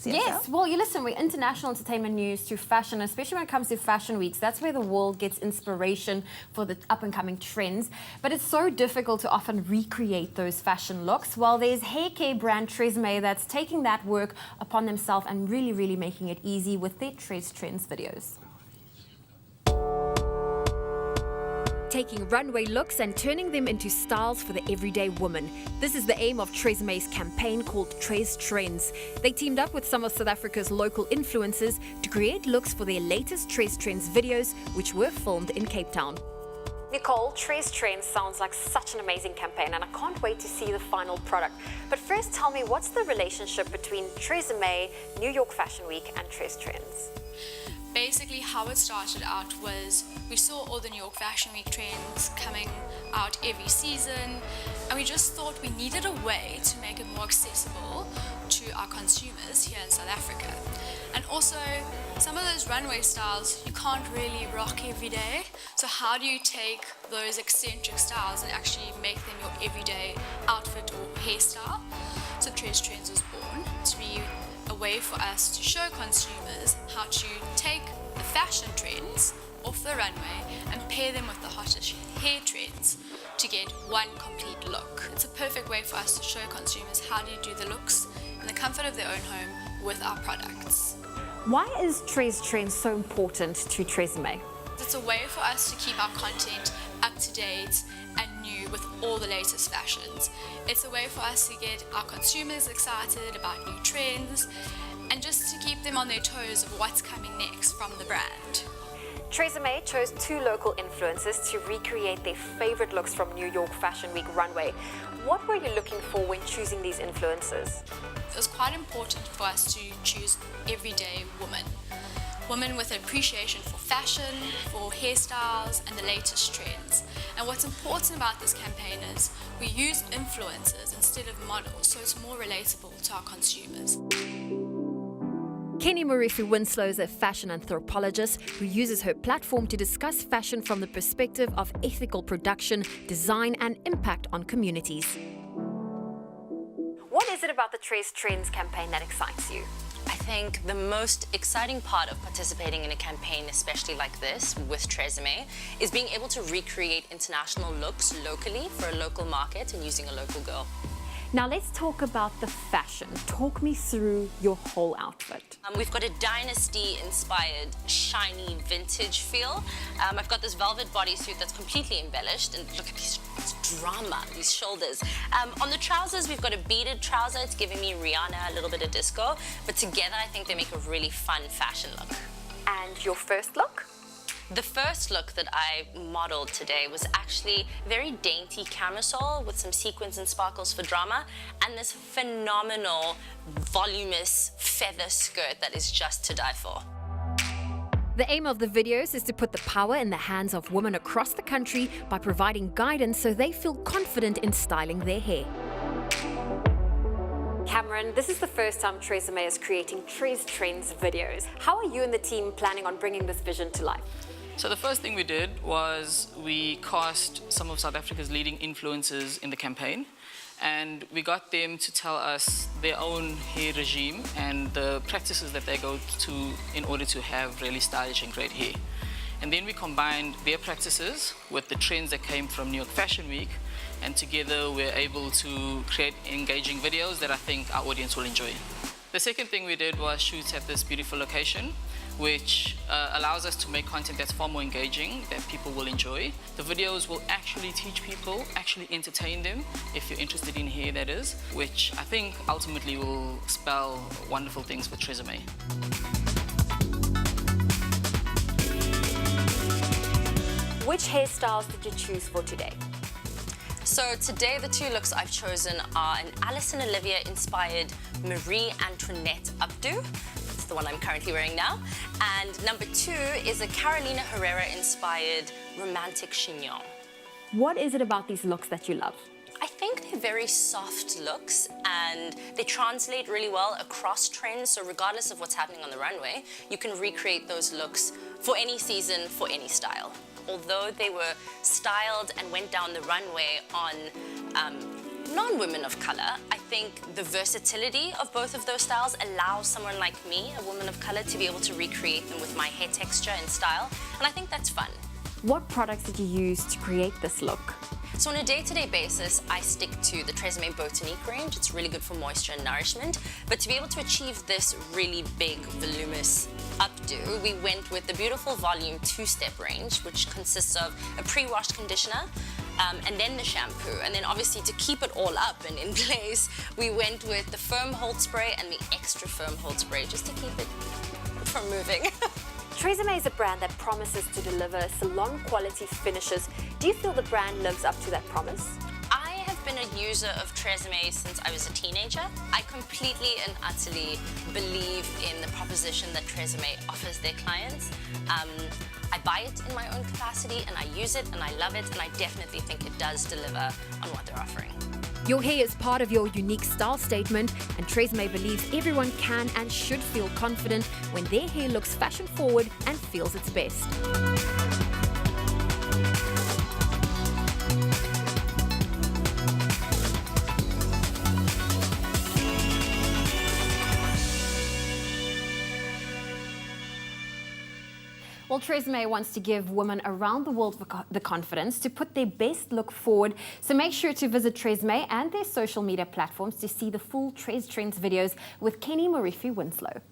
Yes, well, you listen, we're international entertainment news to fashion, especially when it comes to fashion weeks. That's where the world gets inspiration for the up-and-coming trends. But it's so difficult to often recreate those fashion looks. Well, there's hair care brand TRESemme that's taking that work upon themselves and really making it easy with their TREStrends videos. Taking runway looks and turning them into styles for the everyday woman. This is the aim of TRESemme's campaign called TREStrends. They teamed up with some of South Africa's local influencers to create looks for their latest TREStrends videos, which were filmed in Cape Town. Nicole, TREStrends sounds like such an amazing campaign, and I can't wait to see the final product. But first, tell me, what's the relationship between TRESemme, New York Fashion Week, and TREStrends? Basically, how it started out was we saw all the New York Fashion Week trends coming out every season, and we just thought we needed a way to make it more accessible to our consumers here in South Africa. And also, some of those runway styles you can't really rock every day, so how do you take those eccentric styles and actually make them your everyday outfit or hairstyle? So TREStrends was born to be a way for us to show consumers how to take the fashion trends off the runway and pair them with the hottest hair trends to get one complete look. It's a perfect way for us to show consumers how to do the looks in the comfort of their own home with our products. Why is TREStrends so important to TRESemme? It's a way for us to keep our content up to date and new with all the latest fashions. It's a way for us to get our consumers excited about new trends and just to keep them on their toes of what's coming next from the brand. TRESemme chose 2 local influencers to recreate their favorite looks from New York Fashion Week Runway. What were you looking for when choosing these influencers? It was quite important for us to choose everyday women. Women with an appreciation for fashion, for hairstyles and the latest trends. And what's important about this campaign is we use influencers instead of models, so it's more relatable to our consumers. Kenny Murifi-Winslow is a fashion anthropologist who uses her platform to discuss fashion from the perspective of ethical production, design and impact on communities. What is it about the TREStrends campaign that excites you? I think the most exciting part of participating in a campaign, especially like this with TRESemme, is being able to recreate international looks locally for a local market and using a local girl. Now let's talk about the fashion. Talk me through your whole outfit. We've got a dynasty-inspired, shiny, vintage feel. I've got this velvet bodysuit that's completely embellished, and look at this drama, these shoulders. On the trousers, we've got a beaded trouser. It's giving me Rihanna, a little bit of disco, but together I think they make a really fun fashion look. And your first look? The first look that I modeled today was actually very dainty camisole with some sequins and sparkles for drama, and this phenomenal, voluminous feather skirt that is just to die for. The aim of the videos is to put the power in the hands of women across the country by providing guidance so they feel confident in styling their hair. Cameron, this is the first time TRESemme is creating TREStrends videos. How are you and the team planning on bringing this vision to life? So the first thing we did was we cast some of South Africa's leading influencers in the campaign, and we got them to tell us their own hair regime and the practices that they go to in order to have really stylish and great hair. And then we combined their practices with the trends that came from New York Fashion Week, and together we're able to create engaging videos that I think our audience will enjoy. The second thing we did was shoot at this beautiful location, which allows us to make content that's far more engaging, that people will enjoy. The videos will actually teach people, actually entertain them, if you're interested in hair, that is, which I think ultimately will spell wonderful things for TRESemme. Which hairstyles did you choose for today? So today the 2 looks I've chosen are an Alice and Olivia inspired Marie Antoinette updo. That's the one I'm currently wearing now. And number 2 is a Carolina Herrera inspired romantic chignon. What is it about these looks that you love? I think they're very soft looks and they translate really well across trends. So regardless of what's happening on the runway, you can recreate those looks for any season, for any style. Although they were styled and went down the runway on non-women of color, I think the versatility of both of those styles allows someone like me, a woman of color, to be able to recreate them with my hair texture and style, and I think that's fun. What products did you use to create this look? So on a day-to-day basis, I stick to the TRESemme Botanique range. It's really good for moisture and nourishment. But to be able to achieve this really big, voluminous updo, we went with the beautiful Volume 2-step range, which consists of a pre-washed conditioner, and then the shampoo. And then obviously to keep it all up and in place, we went with the Firm Hold Spray and the Extra Firm Hold Spray, just to keep it from moving. TRESemme is a brand that promises to deliver salon quality finishes. Do you feel the brand lives up to that promise? I have been a user of TRESemme since I was a teenager. I completely and utterly believe in the proposition that TRESemme offers their clients. I buy it in my own capacity and I use it and I love it, and I definitely think it does deliver on what they're offering. Your hair is part of your unique style statement, and TRESemme believes everyone can and should feel confident when their hair looks fashion forward and feels its best. Well, TRESemme wants to give women around the world the confidence to put their best look forward. So make sure to visit TRESemme and their social media platforms to see the full TREStrends videos with Kenny Morifi Winslow.